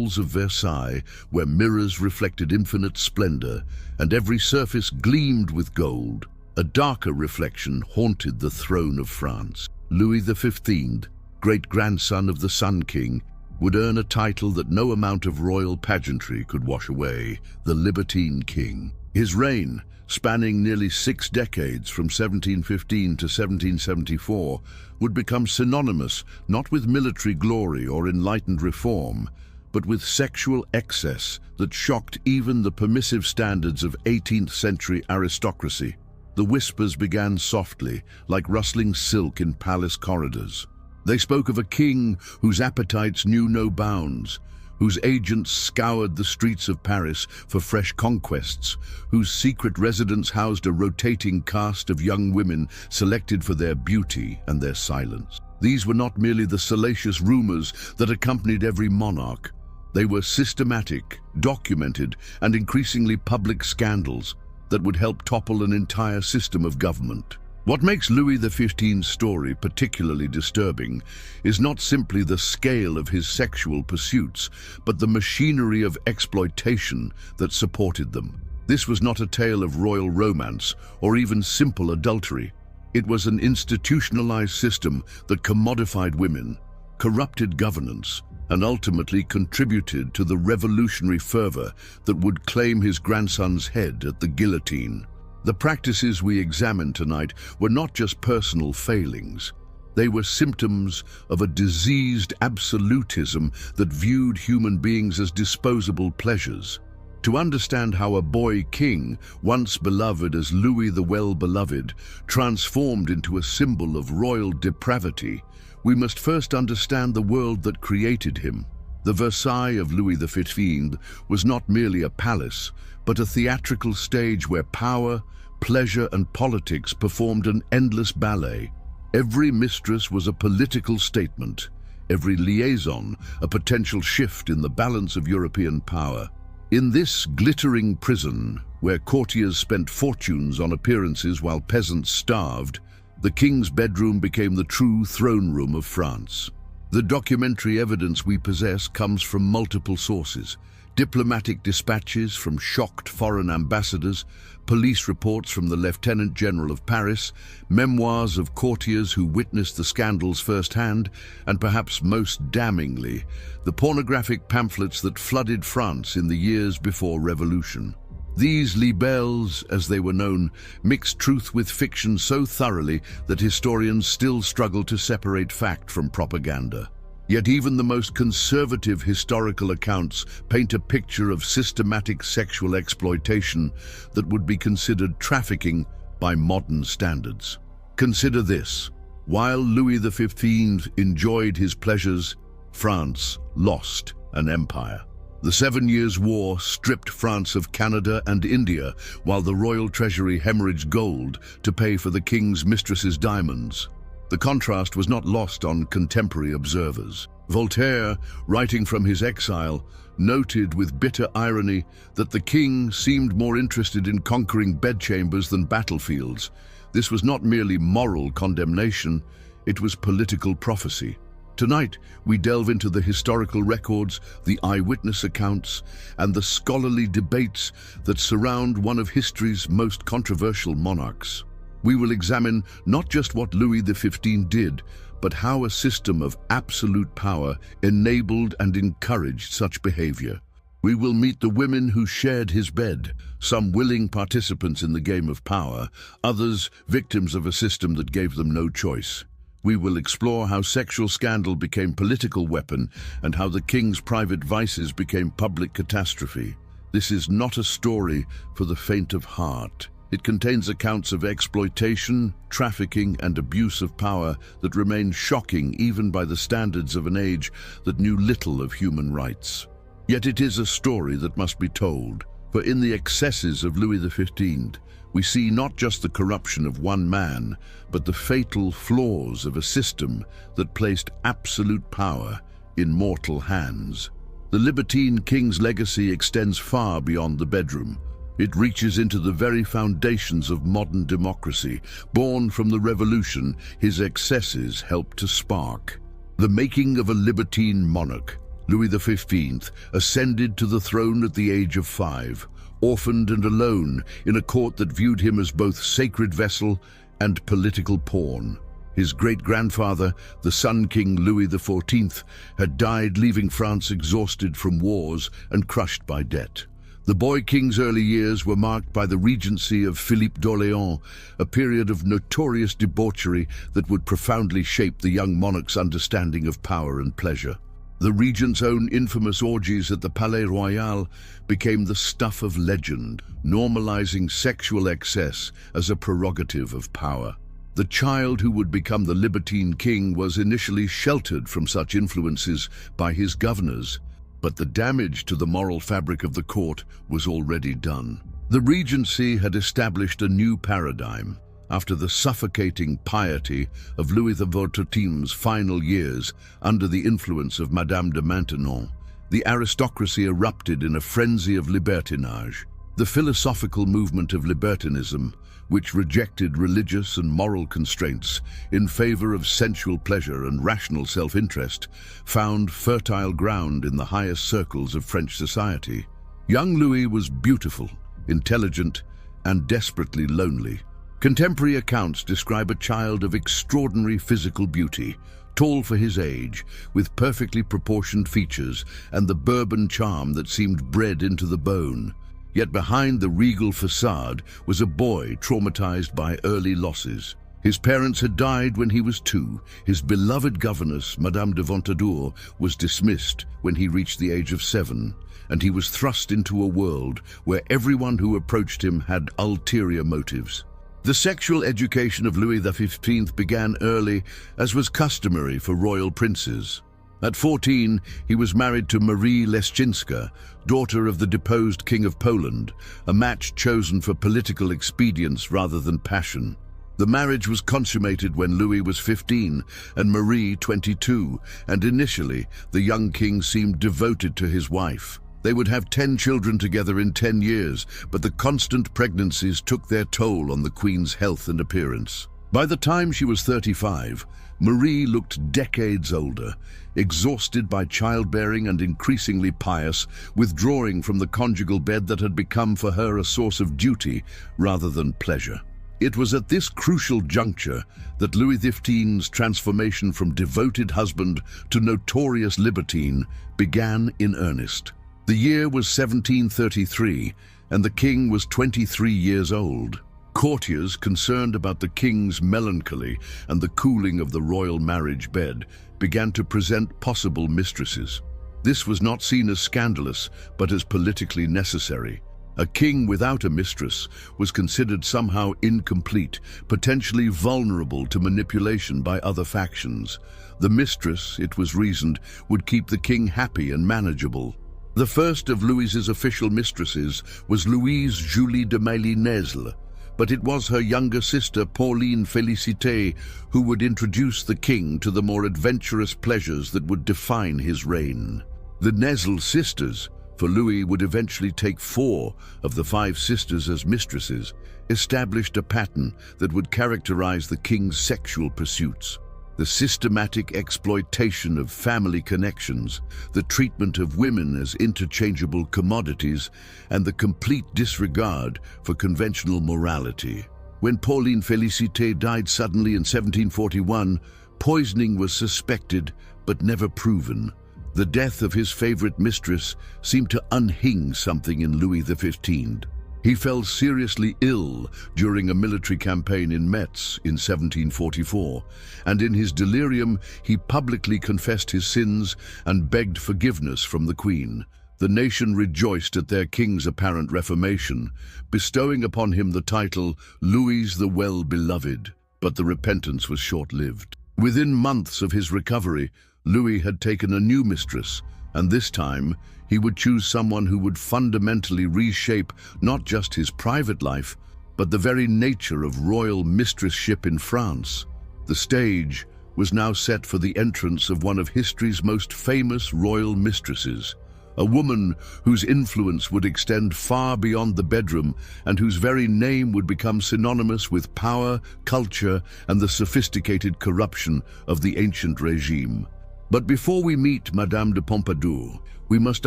halls of Versailles, where mirrors reflected infinite splendor, and every surface gleamed with gold, a darker reflection haunted the throne of France. Louis XV, great-grandson of the Sun King, would earn a title that no amount of royal pageantry could wash away: the Libertine King. His reign, spanning nearly 6 decades from 1715 to 1774, would become synonymous not with military glory or enlightened reform, but with sexual excess that shocked even the permissive standards of 18th-century aristocracy. The whispers began softly, like rustling silk in palace corridors. They spoke of a king whose appetites knew no bounds, whose agents scoured the streets of Paris for fresh conquests, whose secret residence housed a rotating cast of young women selected for their beauty and their silence. These were not merely the salacious rumors that accompanied every monarch. They were systematic, documented, and increasingly public scandals that would help topple an entire system of government. What makes Louis XV's story particularly disturbing is not simply the scale of his sexual pursuits, but the machinery of exploitation that supported them. This was not a tale of royal romance or even simple adultery. It was an institutionalized system that commodified women, corrupted governance, and ultimately contributed to the revolutionary fervor that would claim his grandson's head at the guillotine. The practices we examine tonight were not just personal failings. They were symptoms of a diseased absolutism that viewed human beings as disposable pleasures. To understand how a boy king, once beloved as Louis the Well-Beloved, transformed into a symbol of royal depravity, we must first understand the world that created him. The Versailles of Louis XV was not merely a palace, but a theatrical stage where power, pleasure, and politics performed an endless ballet. Every mistress was a political statement, every liaison a potential shift in the balance of European power. In this glittering prison, where courtiers spent fortunes on appearances while peasants starved, the king's bedroom became the true throne room of France. The documentary evidence we possess comes from multiple sources: diplomatic dispatches from shocked foreign ambassadors, police reports from the Lieutenant General of Paris, memoirs of courtiers who witnessed the scandals firsthand, and perhaps most damningly, the pornographic pamphlets that flooded France in the years before Revolution. These libelles, as they were known, mixed truth with fiction so thoroughly that historians still struggle to separate fact from propaganda. Yet even the most conservative historical accounts paint a picture of systematic sexual exploitation that would be considered trafficking by modern standards. Consider this: while Louis XV enjoyed his pleasures, France lost an empire. The 7 Years' War stripped France of Canada and India, while the royal treasury hemorrhaged gold to pay for the king's mistress's diamonds. The contrast was not lost on contemporary observers. Voltaire, writing from his exile, noted with bitter irony that the king seemed more interested in conquering bedchambers than battlefields. This was not merely moral condemnation, it was political prophecy. Tonight, we delve into the historical records, the eyewitness accounts, and the scholarly debates that surround one of history's most controversial monarchs. We will examine not just what Louis XV did, but how a system of absolute power enabled and encouraged such behavior. We will meet the women who shared his bed, some willing participants in the game of power, others victims of a system that gave them no choice. We will explore how sexual scandal became political weapon and how the king's private vices became public catastrophe. This is not a story for the faint of heart. It contains accounts of exploitation, trafficking, and abuse of power that remain shocking even by the standards of an age that knew little of human rights. Yet it is a story that must be told, for in the excesses of Louis XV, we see not just the corruption of one man, but the fatal flaws of a system that placed absolute power in mortal hands. The Libertine King's legacy extends far beyond the bedroom. It reaches into the very foundations of modern democracy. Born from the revolution, his excesses helped to spark the making of a libertine monarch, Louis XV ascended to the throne at the age of 5, orphaned and alone in a court that viewed him as both sacred vessel and political pawn. His great-grandfather, the Sun King Louis XIV, had died, leaving France exhausted from wars and crushed by debt. The boy king's early years were marked by the regency of Philippe d'Orléans, a period of notorious debauchery that would profoundly shape the young monarch's understanding of power and pleasure. The regent's own infamous orgies at the Palais Royal became the stuff of legend, normalizing sexual excess as a prerogative of power. The child who would become the libertine king was initially sheltered from such influences by his governors, but the damage to the moral fabric of the court was already done. The regency had established a new paradigm. After the suffocating piety of Louis XIV's final years under the influence of Madame de Maintenon, the aristocracy erupted in a frenzy of libertinage. The philosophical movement of libertinism, which rejected religious and moral constraints in favor of sensual pleasure and rational self-interest, found fertile ground in the highest circles of French society. Young Louis was beautiful, intelligent, and desperately lonely. Contemporary accounts describe a child of extraordinary physical beauty, tall for his age, with perfectly proportioned features and the Bourbon charm that seemed bred into the bone. Yet behind the regal facade was a boy traumatized by early losses. His parents had died when he was 2. His beloved governess, Madame de Ventadour, was dismissed when he reached the age of 7, and he was thrust into a world where everyone who approached him had ulterior motives. The sexual education of Louis XV began early, as was customary for royal princes. At 14, he was married to Marie Leszczyńska, daughter of the deposed King of Poland, a match chosen for political expedience rather than passion. The marriage was consummated when Louis was 15 and Marie 22, and initially the young king seemed devoted to his wife. They would have 10 children together in 10 years, but the constant pregnancies took their toll on the queen's health and appearance. By the time she was 35, Marie looked decades older, exhausted by childbearing and increasingly pious, withdrawing from the conjugal bed that had become for her a source of duty rather than pleasure. It was at this crucial juncture that Louis XV's transformation from devoted husband to notorious libertine began in earnest. The year was 1733, and the king was 23 years old. Courtiers, concerned about the king's melancholy and the cooling of the royal marriage bed, began to present possible mistresses. This was not seen as scandalous, but as politically necessary. A king without a mistress was considered somehow incomplete, potentially vulnerable to manipulation by other factions. The mistress, it was reasoned, would keep the king happy and manageable. The first of Louis's official mistresses was Louise Julie de Mailly-Nesle, but it was her younger sister Pauline Félicité who would introduce the king to the more adventurous pleasures that would define his reign. The Nesle sisters, for Louis would eventually take 4 of the 5 sisters as mistresses, established a pattern that would characterize the king's sexual pursuits. The systematic exploitation of family connections, the treatment of women as interchangeable commodities, and the complete disregard for conventional morality. When Pauline Félicité died suddenly in 1741, poisoning was suspected but never proven. The death of his favorite mistress seemed to unhinge something in Louis XV. He fell seriously ill during a military campaign in Metz in 1744, and in his delirium he publicly confessed his sins and begged forgiveness from the Queen. The nation rejoiced at their king's apparent reformation, bestowing upon him the title Louis the Well-Beloved, but the repentance was short-lived. Within months of his recovery, Louis had taken a new mistress, and this time he would choose someone who would fundamentally reshape not just his private life, but the very nature of royal mistressship in France. The stage was now set for the entrance of one of history's most famous royal mistresses, a woman whose influence would extend far beyond the bedroom and whose very name would become synonymous with power, culture, and the sophisticated corruption of the ancient regime. But before we meet Madame de Pompadour, we must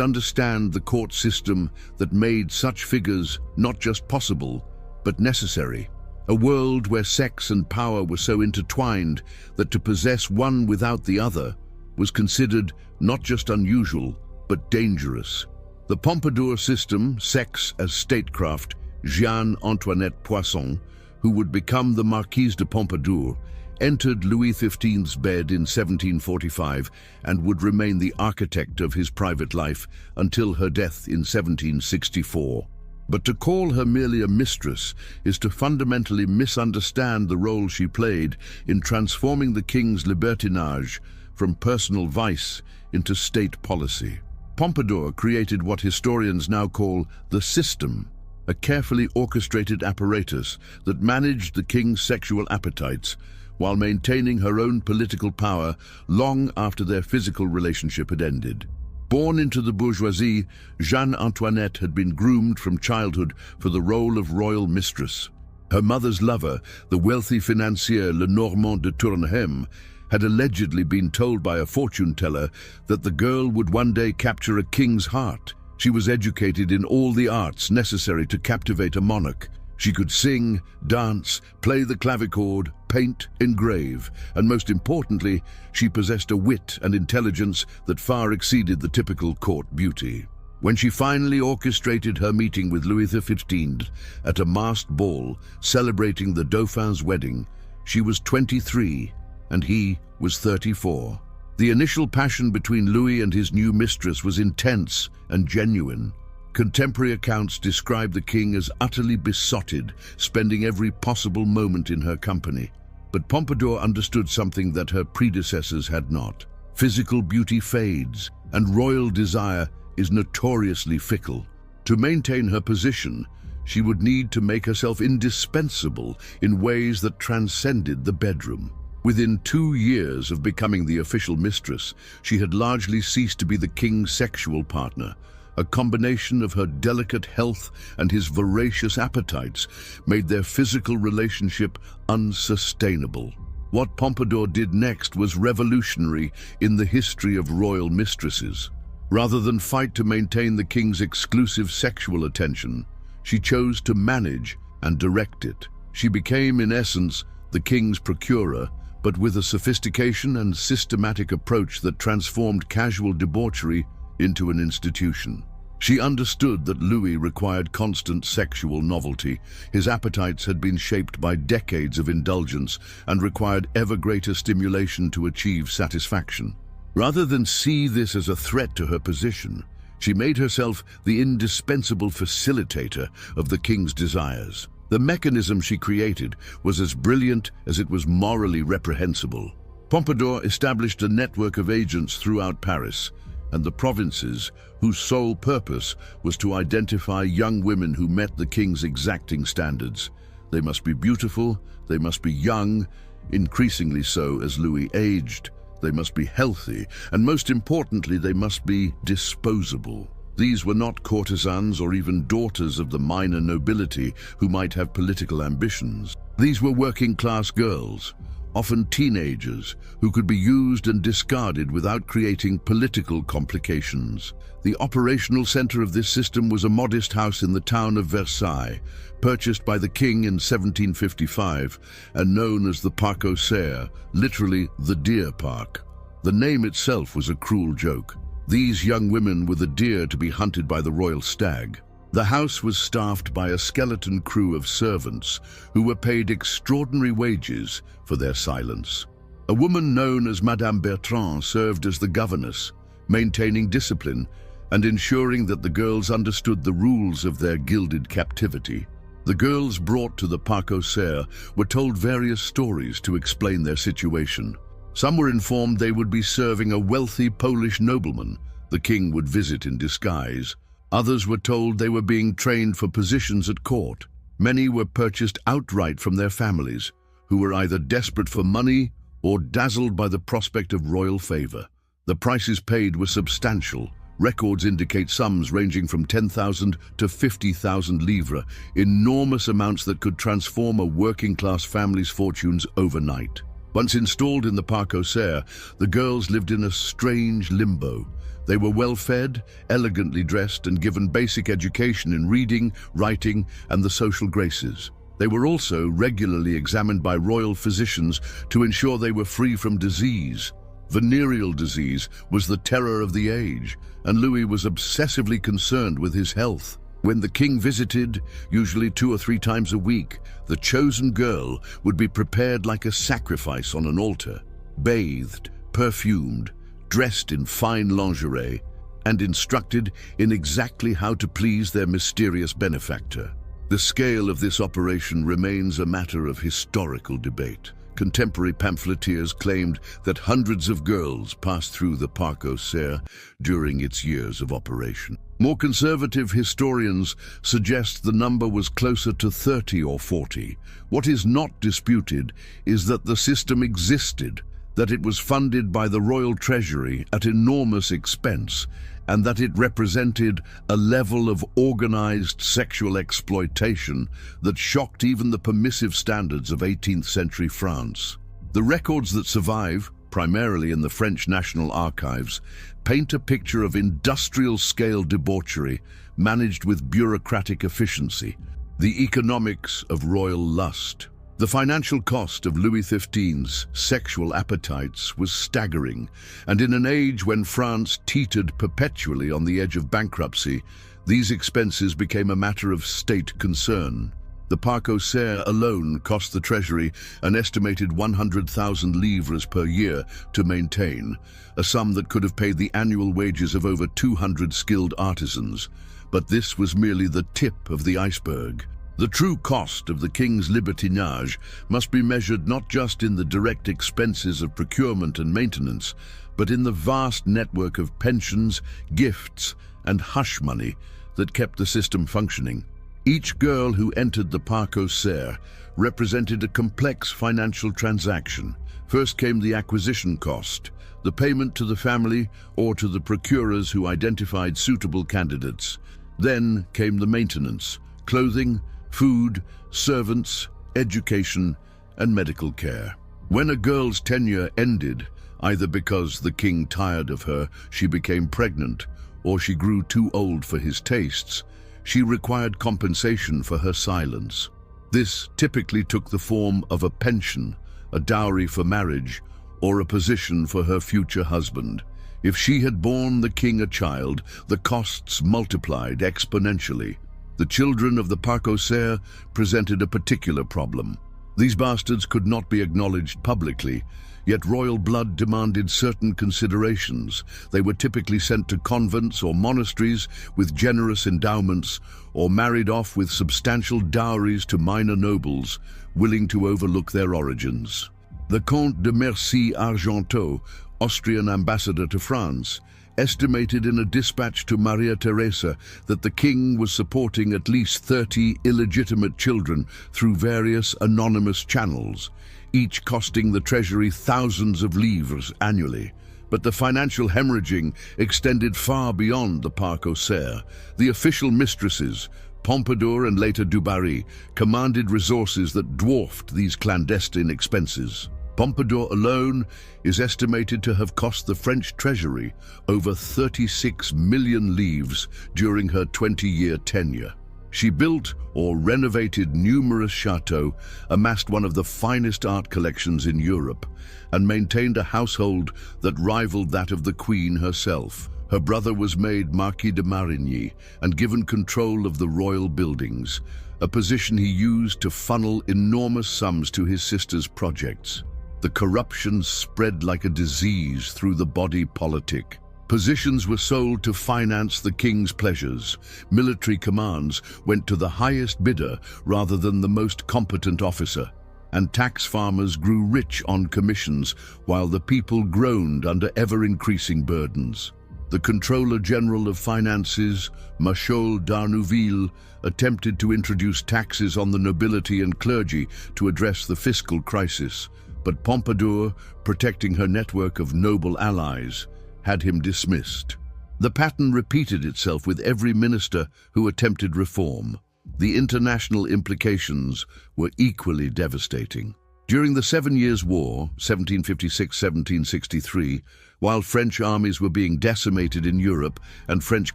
understand the court system that made such figures not just possible, but necessary. A world where sex and power were so intertwined that to possess one without the other was considered not just unusual, but dangerous. The Pompadour system, sex as statecraft, Jeanne Antoinette Poisson, who would become the Marquise de Pompadour, entered Louis XV's bed in 1745 and would remain the architect of his private life until her death in 1764. But to call her merely a mistress is to fundamentally misunderstand the role she played in transforming the king's libertinage from personal vice into state policy. Pompadour created what historians now call the system, a carefully orchestrated apparatus that managed the king's sexual appetites while maintaining her own political power long after their physical relationship had ended. Born into the bourgeoisie, Jeanne Antoinette had been groomed from childhood for the role of royal mistress. Her mother's lover, the wealthy financier Lenormand de Tournhem, had allegedly been told by a fortune-teller that the girl would one day capture a king's heart. She was educated in all the arts necessary to captivate a monarch. She could sing, dance, play the clavichord, paint, engrave, and most importantly, she possessed a wit and intelligence that far exceeded the typical court beauty. When she finally orchestrated her meeting with Louis XV at a masked ball celebrating the Dauphin's wedding, she was 23 and he was 34. The initial passion between Louis and his new mistress was intense and genuine. Contemporary accounts describe the king as utterly besotted, spending every possible moment in her company. But Pompadour understood something that her predecessors had not. Physical beauty fades, and royal desire is notoriously fickle. To maintain her position, she would need to make herself indispensable in ways that transcended the bedroom. Within 2 years of becoming the official mistress, she had largely ceased to be the king's sexual partner. A combination of her delicate health and his voracious appetites made their physical relationship unsustainable. What Pompadour did next was revolutionary in the history of royal mistresses. Rather than fight to maintain the king's exclusive sexual attention, she chose to manage and direct it. She became, in essence, the king's procurer, but with a sophistication and systematic approach that transformed casual debauchery into an institution. She understood that Louis required constant sexual novelty. His appetites had been shaped by decades of indulgence and required ever greater stimulation to achieve satisfaction. Rather than see this as a threat to her position, she made herself the indispensable facilitator of the king's desires. The mechanism she created was as brilliant as it was morally reprehensible. Pompadour established a network of agents throughout Paris and the provinces whose sole purpose was to identify young women who met the king's exacting standards. They must be beautiful, they must be young, increasingly so as Louis aged, they must be healthy, and most importantly, they must be disposable. These were not courtesans or even daughters of the minor nobility who might have political ambitions. These were working-class girls, often teenagers, who could be used and discarded without creating political complications. The operational center of this system was a modest house in the town of Versailles, purchased by the king in 1755 and known as the Parc aux Cerfs, literally the deer park. The name itself was a cruel joke. These young women were the deer to be hunted by the royal stag. The house was staffed by a skeleton crew of servants who were paid extraordinary wages for their silence. A woman known as Madame Bertrand served as the governess, maintaining discipline and ensuring that the girls understood the rules of their gilded captivity. The girls brought to the Parc aux Cerfs were told various stories to explain their situation. Some were informed they would be serving a wealthy Polish nobleman the king would visit in disguise. Others were told they were being trained for positions at court. Many were purchased outright from their families, who were either desperate for money or dazzled by the prospect of royal favor. The prices paid were substantial. Records indicate sums ranging from 10,000 to 50,000 livres, enormous amounts that could transform a working-class family's fortunes overnight. Once installed in the Parc aux Cerfs, the girls lived in a strange limbo. They were well-fed, elegantly dressed, and given basic education in reading, writing, and the social graces. They were also regularly examined by royal physicians to ensure they were free from disease. Venereal disease was the terror of the age, and Louis was obsessively concerned with his health. When the king visited, usually 2 or 3 times a week, the chosen girl would be prepared like a sacrifice on an altar, bathed, perfumed, dressed in fine lingerie, and instructed in exactly how to please their mysterious benefactor. The scale of this operation remains a matter of historical debate. Contemporary pamphleteers claimed that hundreds of girls passed through the Parc aux Cerfs during its years of operation. More conservative historians suggest the number was closer to 30 or 40. What is not disputed is that the system existed, that it was funded by the royal treasury at enormous expense, and that it represented a level of organized sexual exploitation that shocked even the permissive standards of 18th century France. The records that survive, primarily in the French National Archives, paint a picture of industrial-scale debauchery managed with bureaucratic efficiency, the economics of royal lust. The financial cost of Louis XV's sexual appetites was staggering, and in an age when France teetered perpetually on the edge of bankruptcy, these expenses became a matter of state concern. The Parc aux Cerfs alone cost the treasury an estimated 100,000 livres per year to maintain, a sum that could have paid the annual wages of over 200 skilled artisans. But this was merely the tip of the iceberg. The true cost of the king's libertinage must be measured not just in the direct expenses of procurement and maintenance, but in the vast network of pensions, gifts, and hush money that kept the system functioning. Each girl who entered the Parc aux Cerfs represented a complex financial transaction. First came the acquisition cost, the payment to the family or to the procurers who identified suitable candidates. Then came the maintenance, clothing, food, servants, education, and medical care. When a girl's tenure ended, either because the king tired of her, she became pregnant, or she grew too old for his tastes, she required compensation for her silence. This typically took the form of a pension, a dowry for marriage, or a position for her future husband. If she had borne the king a child, the costs multiplied exponentially. The children of the Parc aux Cerfs presented a particular problem. These bastards could not be acknowledged publicly, yet royal blood demanded certain considerations. They were typically sent to convents or monasteries with generous endowments, or married off with substantial dowries to minor nobles, willing to overlook their origins. The Comte de Mercy-Argenteau, Austrian ambassador to France, estimated in a dispatch to Maria Theresa that the king was supporting at least 30 illegitimate children through various anonymous channels, each costing the treasury thousands of livres annually. But the financial hemorrhaging extended far beyond the Parc aux Cerfs. The official mistresses, Pompadour and later Dubarry, commanded resources that dwarfed these clandestine expenses. Pompadour alone is estimated to have cost the French treasury over 36 million livres during her 20-year tenure. She built or renovated numerous chateaux, amassed one of the finest art collections in Europe, and maintained a household that rivaled that of the Queen herself. Her brother was made Marquis de Marigny and given control of the royal buildings, a position he used to funnel enormous sums to his sister's projects. The corruption spread like a disease through the body politic. Positions were sold to finance the king's pleasures. Military commands went to the highest bidder rather than the most competent officer. And tax farmers grew rich on commissions while the people groaned under ever-increasing burdens. The Controller General of Finances, Machault d'Arnouville, attempted to introduce taxes on the nobility and clergy to address the fiscal crisis, but Pompadour, protecting her network of noble allies, had him dismissed. The pattern repeated itself with every minister who attempted reform. The international implications were equally devastating. During the 7 Years' War, 1756-1763, while French armies were being decimated in Europe and French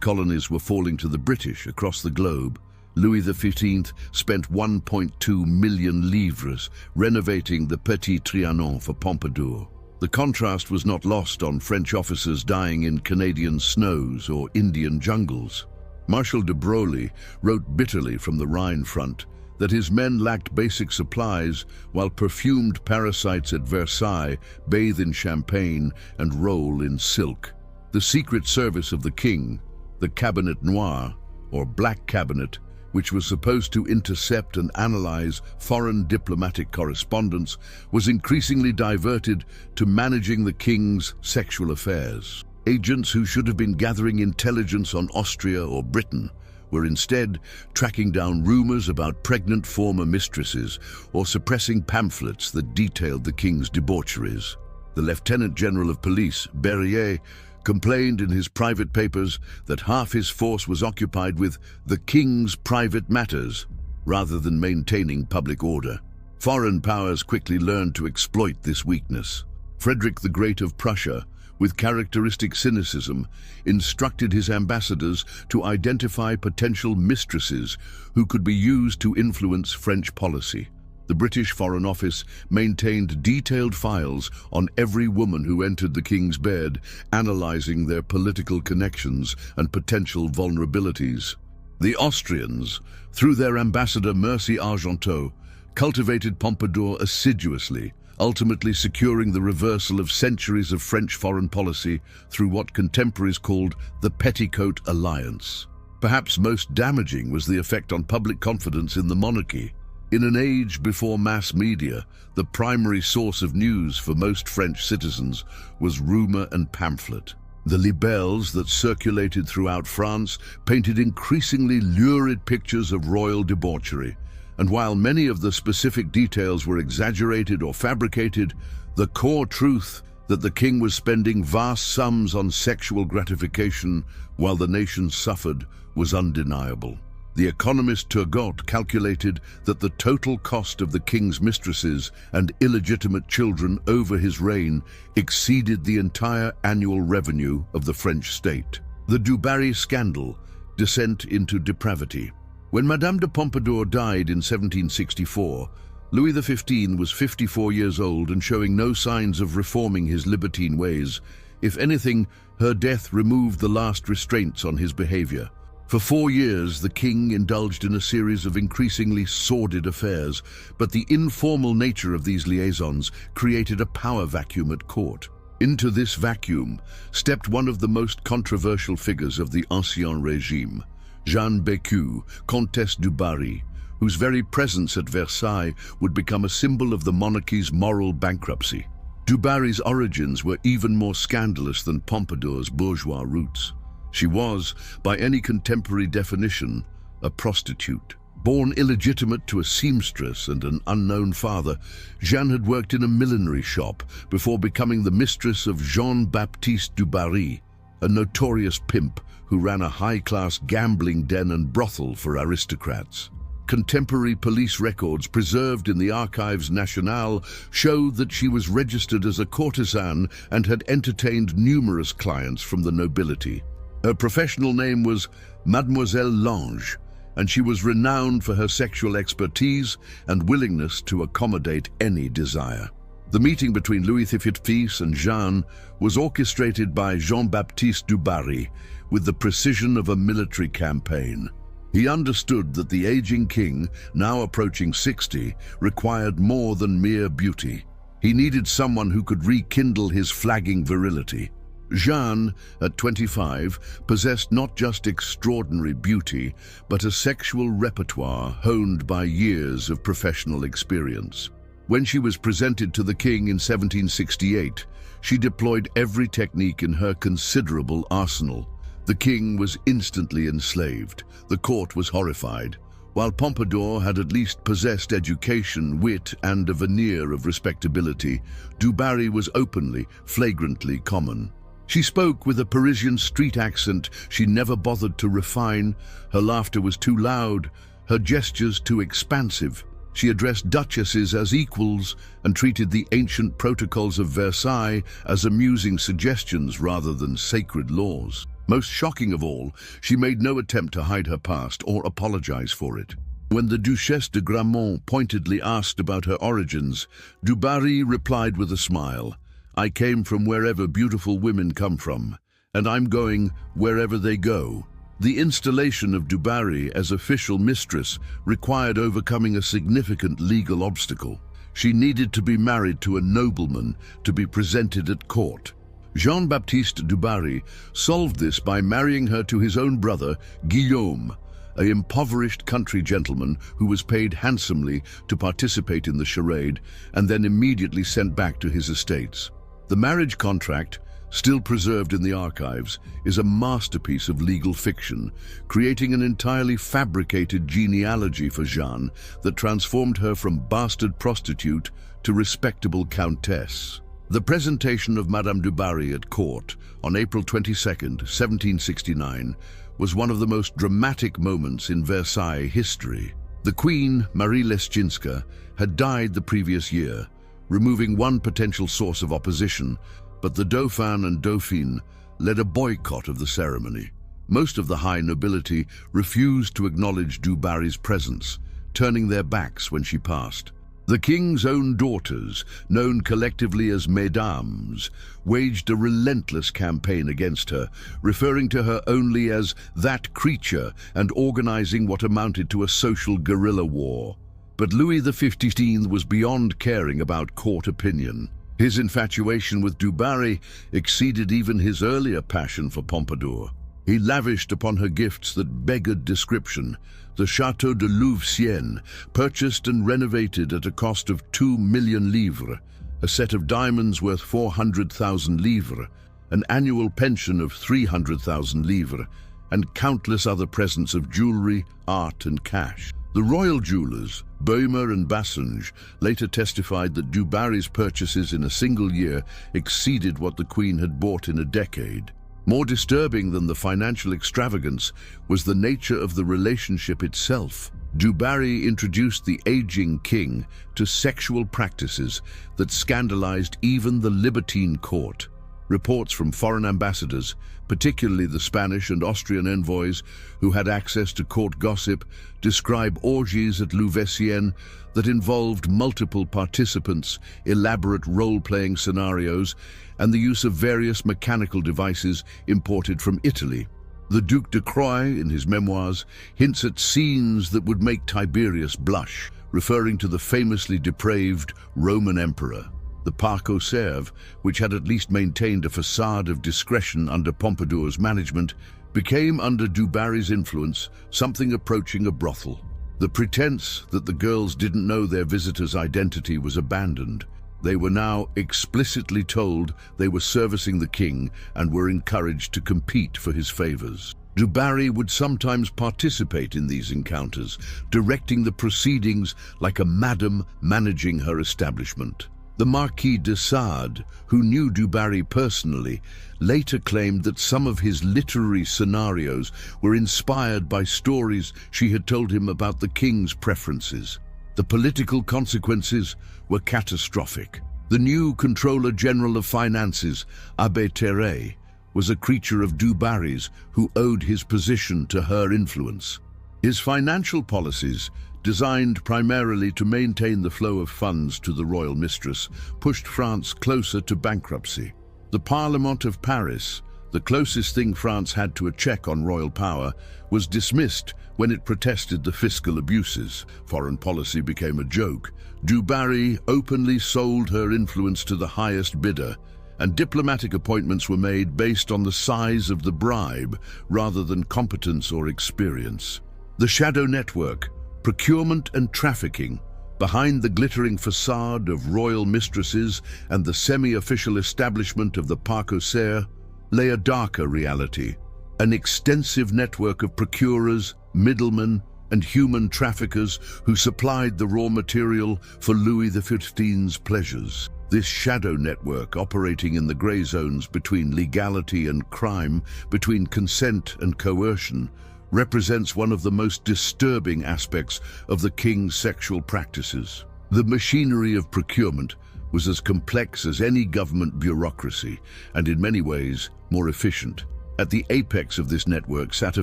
colonies were falling to the British across the globe, Louis XV spent 1.2 million livres renovating the Petit Trianon for Pompadour. The contrast was not lost on French officers dying in Canadian snows or Indian jungles. Marshal de Broglie wrote bitterly from the Rhine front that his men lacked basic supplies while perfumed parasites at Versailles bathe in champagne and roll in silk. The secret service of the king, the Cabinet Noir, or Black Cabinet, which was supposed to intercept and analyze foreign diplomatic correspondence, was increasingly diverted to managing the king's sexual affairs. Agents who should have been gathering intelligence on Austria or Britain were instead tracking down rumors about pregnant former mistresses or suppressing pamphlets that detailed the king's debaucheries. The Lieutenant General of Police, Berryer, complained in his private papers that half his force was occupied with the king's private matters rather than maintaining public order. Foreign powers quickly learned to exploit this weakness. Frederick the Great of Prussia, with characteristic cynicism, instructed his ambassadors to identify potential mistresses who could be used to influence French policy. The British Foreign Office maintained detailed files on every woman who entered the king's bed, analyzing their political connections and potential vulnerabilities. The Austrians, through their ambassador Mercy Argenteau, cultivated Pompadour assiduously, ultimately securing the reversal of centuries of French foreign policy through what contemporaries called the Petticoat Alliance. Perhaps most damaging was the effect on public confidence in the monarchy. In an age before mass media, the primary source of news for most French citizens was rumor and pamphlet. The libelles that circulated throughout France painted increasingly lurid pictures of royal debauchery, and while many of the specific details were exaggerated or fabricated, the core truth that the king was spending vast sums on sexual gratification while the nation suffered was undeniable. The economist Turgot calculated that the total cost of the king's mistresses and illegitimate children over his reign exceeded the entire annual revenue of the French state. The du Barry scandal, descent into depravity. When Madame de Pompadour died in 1764, Louis XV was 54 years old and showing no signs of reforming his libertine ways. If anything, her death removed the last restraints on his behavior. For 4 years, the king indulged in a series of increasingly sordid affairs, but the informal nature of these liaisons created a power vacuum at court. Into this vacuum stepped one of the most controversial figures of the Ancien Régime, Jeanne Bécu, Comtesse du Barry, whose very presence at Versailles would become a symbol of the monarchy's moral bankruptcy. Du Barry's origins were even more scandalous than Pompadour's bourgeois roots. She was, by any contemporary definition, a prostitute. Born illegitimate to a seamstress and an unknown father, Jeanne had worked in a millinery shop before becoming the mistress of Jean-Baptiste du Barry, a notorious pimp who ran a high-class gambling den and brothel for aristocrats. Contemporary police records preserved in the Archives Nationales showed that she was registered as a courtesan and had entertained numerous clients from the nobility. Her professional name was Mademoiselle Lange, and she was renowned for her sexual expertise and willingness to accommodate any desire. The meeting between Louis XV and Jeanne was orchestrated by Jean-Baptiste du Barry with the precision of a military campaign. He understood that the aging king, now approaching 60, required more than mere beauty. He needed someone who could rekindle his flagging virility. Jeanne, at 25, possessed not just extraordinary beauty, but a sexual repertoire honed by years of professional experience. When she was presented to the king in 1768, she deployed every technique in her considerable arsenal. The king was instantly enslaved. The court was horrified. While Pompadour had at least possessed education, wit, and a veneer of respectability, du Barry was openly, flagrantly common. She spoke with a Parisian street accent she never bothered to refine. Her laughter was too loud, her gestures too expansive. She addressed duchesses as equals and treated the ancient protocols of Versailles as amusing suggestions rather than sacred laws. Most shocking of all, she made no attempt to hide her past or apologize for it. When the Duchesse de Gramont pointedly asked about her origins, du Barry replied with a smile, "I came from wherever beautiful women come from, and I'm going wherever they go." The installation of du Barry as official mistress required overcoming a significant legal obstacle. She needed to be married to a nobleman to be presented at court. Jean-Baptiste du Barry solved this by marrying her to his own brother, Guillaume, an impoverished country gentleman who was paid handsomely to participate in the charade and then immediately sent back to his estates. The marriage contract, still preserved in the archives, is a masterpiece of legal fiction, creating an entirely fabricated genealogy for Jeanne that transformed her from bastard prostitute to respectable countess. The presentation of Madame du Barry at court on April 22, 1769, was one of the most dramatic moments in Versailles history. The Queen, Marie Leschinska, had died the previous year, removing one potential source of opposition, but the Dauphin and Dauphine led a boycott of the ceremony. Most of the high nobility refused to acknowledge du Barry's presence, turning their backs when she passed. The king's own daughters, known collectively as mesdames, waged a relentless campaign against her, referring to her only as that creature and organizing what amounted to a social guerrilla war. But Louis XV was beyond caring about court opinion. His infatuation with du Barry exceeded even his earlier passion for Pompadour. He lavished upon her gifts that beggared description. The Château de Louveciennes, purchased and renovated at a cost of 2 million livres, a set of diamonds worth 400,000 livres, an annual pension of 300,000 livres, and countless other presents of jewelry, art, and cash. The royal jewelers, Böhmer and Bassange, later testified that du Barry's purchases in a single year exceeded what the Queen had bought in a decade. More disturbing than the financial extravagance was the nature of the relationship itself. Du Barry introduced the aging king to sexual practices that scandalized even the libertine court. Reports from foreign ambassadors, particularly the Spanish and Austrian envoys who had access to court gossip, describe orgies at Louveciennes that involved multiple participants, elaborate role-playing scenarios, and the use of various mechanical devices imported from Italy. The Duc de Croix, in his memoirs, hints at scenes that would make Tiberius blush, referring to the famously depraved Roman emperor. The Parc aux Cerfs, which had at least maintained a facade of discretion under Pompadour's management, became, under du Barry's influence, something approaching a brothel. The pretense that the girls didn't know their visitor's identity was abandoned. They were now explicitly told they were servicing the king and were encouraged to compete for his favors. Du Barry would sometimes participate in these encounters, directing the proceedings like a madam managing her establishment. The Marquis de Sade, who knew du Barry personally, later claimed that some of his literary scenarios were inspired by stories she had told him about the king's preferences. The political consequences were catastrophic. The new Controller General of Finances, Abbé Terray, was a creature of du Barry's who owed his position to her influence. His financial policies, designed primarily to maintain the flow of funds to the royal mistress, pushed France closer to bankruptcy. The Parlement of Paris, the closest thing France had to a check on royal power, was dismissed when it protested the fiscal abuses. Foreign policy became a joke. Du Barry openly sold her influence to the highest bidder, and diplomatic appointments were made based on the size of the bribe rather than competence or experience. The shadow network, procurement and trafficking, behind the glittering facade of royal mistresses and the semi-official establishment of the Parc aux Cerfs, lay a darker reality. An extensive network of procurers, middlemen, and human traffickers who supplied the raw material for Louis XV's pleasures. This shadow network, operating in the grey zones between legality and crime, between consent and coercion, represents one of the most disturbing aspects of the king's sexual practices. The machinery of procurement was as complex as any government bureaucracy, and in many ways more efficient. At the apex of this network sat a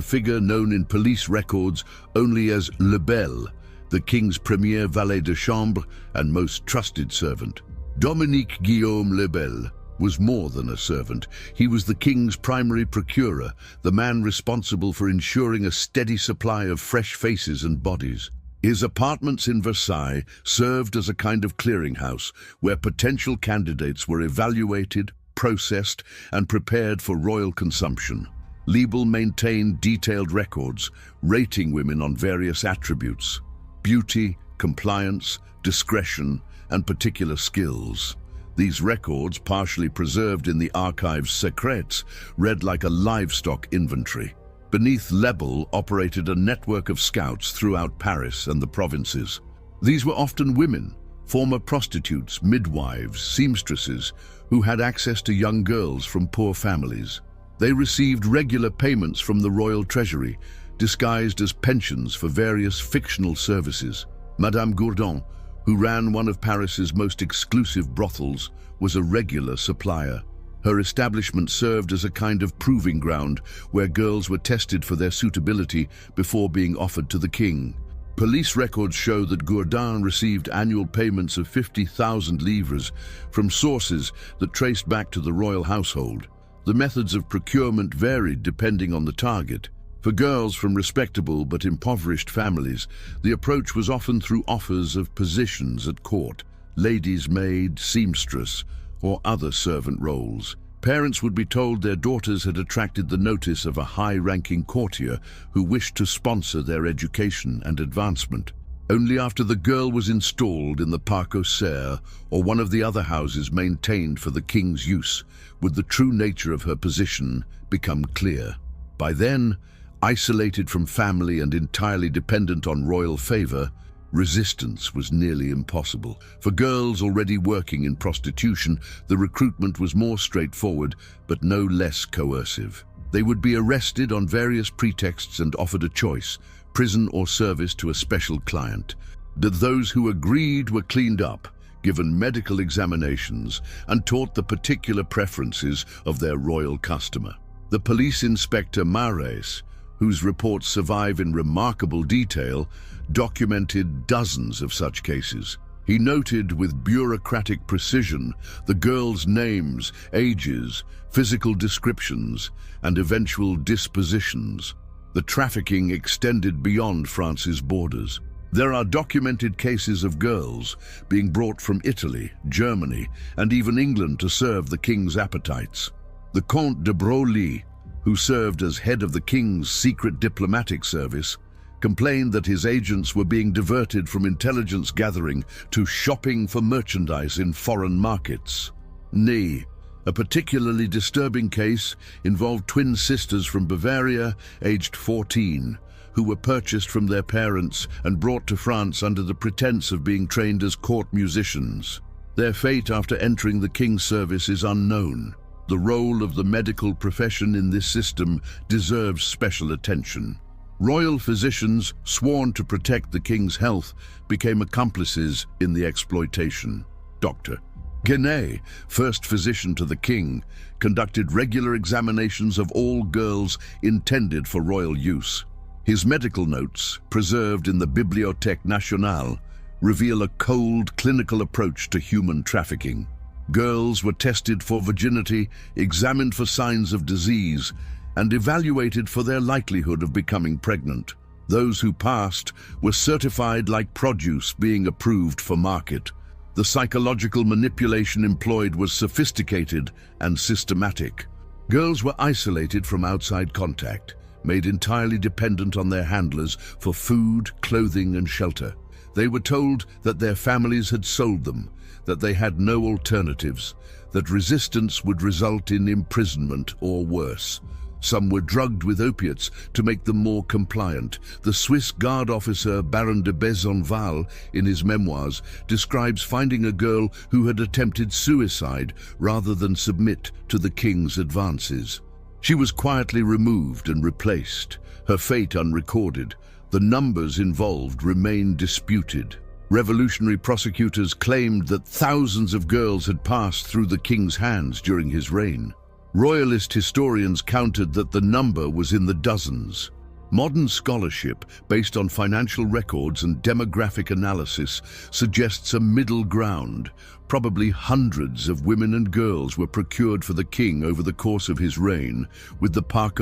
figure known in police records only as Le Bel, the king's premier valet de chambre and most trusted servant. Dominique Guillaume Le Bel was more than a servant. He was the king's primary procurer, the man responsible for ensuring a steady supply of fresh faces and bodies. His apartments in Versailles served as a kind of clearinghouse where potential candidates were evaluated, processed, and prepared for royal consumption. Lebel maintained detailed records, rating women on various attributes: beauty, compliance, discretion, and particular skills. These records, partially preserved in the archives secrets, read like a livestock inventory. Beneath Lebel operated a network of scouts throughout Paris and the provinces. These were often women, former prostitutes, midwives, seamstresses, who had access to young girls from poor families. They received regular payments from the royal treasury, disguised as pensions for various fictional services. Madame Gourdon, who ran one of Paris's most exclusive brothels, was a regular supplier. Her establishment served as a kind of proving ground where girls were tested for their suitability before being offered to the king. Police records show that Gourdin received annual payments of 50,000 livres from sources that traced back to the royal household. The methods of procurement varied depending on the target. For girls from respectable but impoverished families, the approach was often through offers of positions at court, lady's maid, seamstress, or other servant roles. Parents would be told their daughters had attracted the notice of a high-ranking courtier who wished to sponsor their education and advancement. Only after the girl was installed in the Parc aux Cerfs or one of the other houses maintained for the king's use would the true nature of her position become clear. By then, isolated from family and entirely dependent on royal favor, resistance was nearly impossible. For girls already working in prostitution, the recruitment was more straightforward, but no less coercive. They would be arrested on various pretexts and offered a choice: prison or service to a special client. Those who agreed were cleaned up, given medical examinations, and taught the particular preferences of their royal customer. The police inspector Mares, whose reports survive in remarkable detail, documented dozens of such cases. He noted with bureaucratic precision the girls' names, ages, physical descriptions, and eventual dispositions. The trafficking extended beyond France's borders. There are documented cases of girls being brought from Italy, Germany, and even England to serve the king's appetites. The Comte de Broglie, who served as head of the king's secret diplomatic service, complained that his agents were being diverted from intelligence gathering to shopping for merchandise in foreign markets. A particularly disturbing case involved twin sisters from Bavaria, aged 14, who were purchased from their parents and brought to France under the pretense of being trained as court musicians. Their fate after entering the king's service is unknown. The role of the medical profession in this system deserves special attention. Royal physicians, sworn to protect the king's health, became accomplices in the exploitation. Dr. Guénet, first physician to the king, conducted regular examinations of all girls intended for royal use. His medical notes, preserved in the Bibliothèque Nationale, reveal a cold, clinical approach to human trafficking. Girls were tested for virginity, examined for signs of disease, and evaluated for their likelihood of becoming pregnant. Those who passed were certified like produce being approved for market. The psychological manipulation employed was sophisticated and systematic. Girls were isolated from outside contact, made entirely dependent on their handlers for food, clothing, and shelter. They were told that their families had sold them, that they had no alternatives, that resistance would result in imprisonment or worse. Some were drugged with opiates to make them more compliant. The Swiss guard officer Baron de Besenval, in his memoirs, describes finding a girl who had attempted suicide rather than submit to the king's advances. She was quietly removed and replaced, her fate unrecorded. The numbers involved remained disputed. Revolutionary prosecutors claimed that thousands of girls had passed through the king's hands during his reign. Royalist historians counted that the number was in the dozens. Modern scholarship, based on financial records and demographic analysis, suggests a middle ground. Probably hundreds of women and girls were procured for the king over the course of his reign, with the parc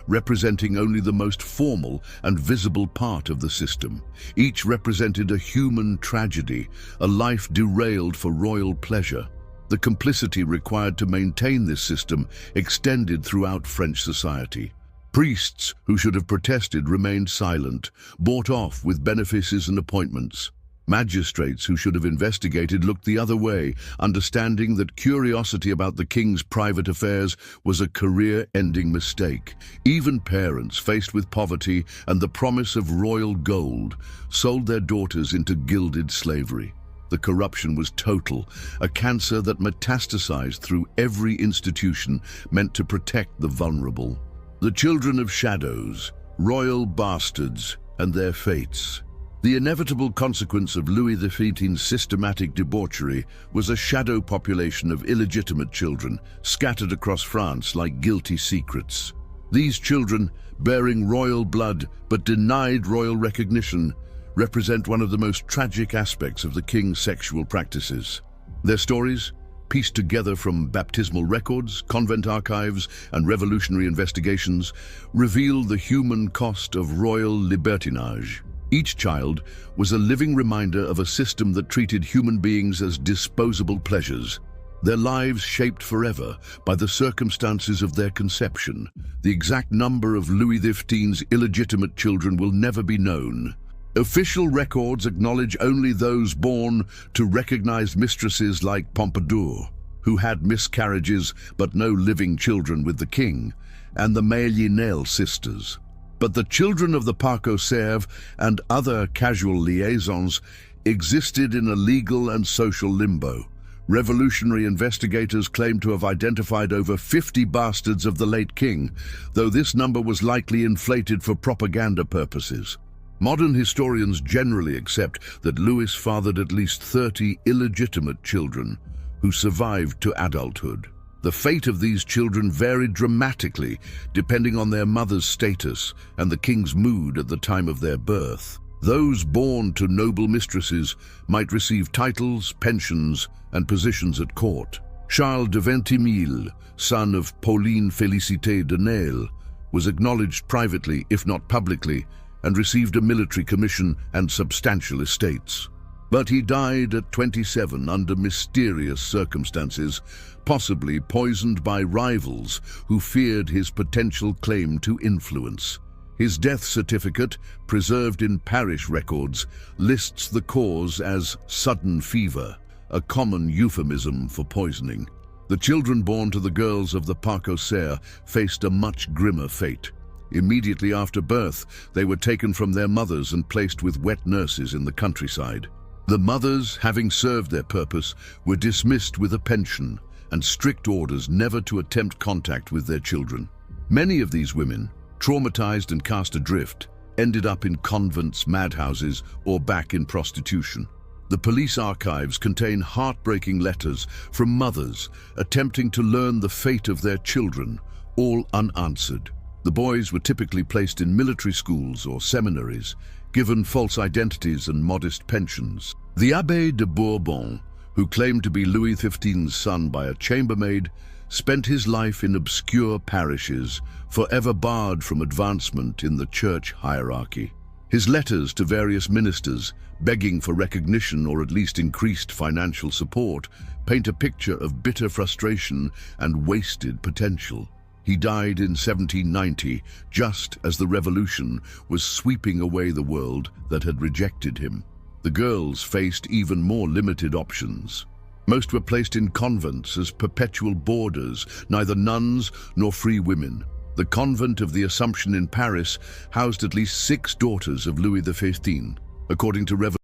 representing only the most formal and visible part of the system. Each represented a human tragedy, a life derailed for royal pleasure. The complicity required to maintain this system extended throughout French society. Priests who should have protested remained silent, bought off with benefices and appointments. Magistrates who should have investigated looked the other way, understanding that curiosity about the king's private affairs was a career-ending mistake. Even parents faced with poverty and the promise of royal gold sold their daughters into gilded slavery. The corruption was total, a cancer that metastasized through every institution meant to protect the vulnerable. The children of shadows, royal bastards, and their fates. The inevitable consequence of Louis XV's systematic debauchery was a shadow population of illegitimate children scattered across France like guilty secrets. These children, bearing royal blood but denied royal recognition, represent one of the most tragic aspects of the king's sexual practices. Their stories, pieced together from baptismal records, convent archives, and revolutionary investigations, reveal the human cost of royal libertinage. Each child was a living reminder of a system that treated human beings as disposable pleasures, their lives shaped forever by the circumstances of their conception. The exact number of Louis XV's illegitimate children will never be known. Official records acknowledge only those born to recognized mistresses like Pompadour, who had miscarriages but no living children with the king, and the Mélinel sisters. But the children of the parc and other casual liaisons existed in a legal and social limbo. Revolutionary investigators claim to have identified over 50 bastards of the late king, though this number was likely inflated for propaganda purposes. Modern historians generally accept that Louis fathered at least 30 illegitimate children who survived to adulthood. The fate of these children varied dramatically depending on their mother's status and the king's mood at the time of their birth. Those born to noble mistresses might receive titles, pensions, and positions at court. Charles de Ventimille, son of Pauline Félicité de Nesle, was acknowledged privately, if not publicly, and received a military commission and substantial estates. But he died at 27 under mysterious circumstances, possibly poisoned by rivals who feared his potential claim to influence. His death certificate, preserved in parish records, lists the cause as sudden fever, a common euphemism for poisoning. The children born to the girls of the parc faced a much grimmer fate. Immediately after birth, they were taken from their mothers and placed with wet nurses in the countryside. The mothers, having served their purpose, were dismissed with a pension and strict orders never to attempt contact with their children. Many of these women, traumatized and cast adrift, ended up in convents, madhouses, or back in prostitution. The police archives contain heartbreaking letters from mothers attempting to learn the fate of their children, all unanswered. The boys were typically placed in military schools or seminaries, given false identities and modest pensions. The Abbé de Bourbon, who claimed to be Louis XV's son by a chambermaid, spent his life in obscure parishes, forever barred from advancement in the church hierarchy. His letters to various ministers, begging for recognition or at least increased financial support, paint a picture of bitter frustration and wasted potential. He died in 1790, just as the revolution was sweeping away the world that had rejected him. The girls faced even more limited options. Most were placed in convents as perpetual boarders, neither nuns nor free women. The convent of the Assumption in Paris housed at least 6 daughters of Louis XV, according to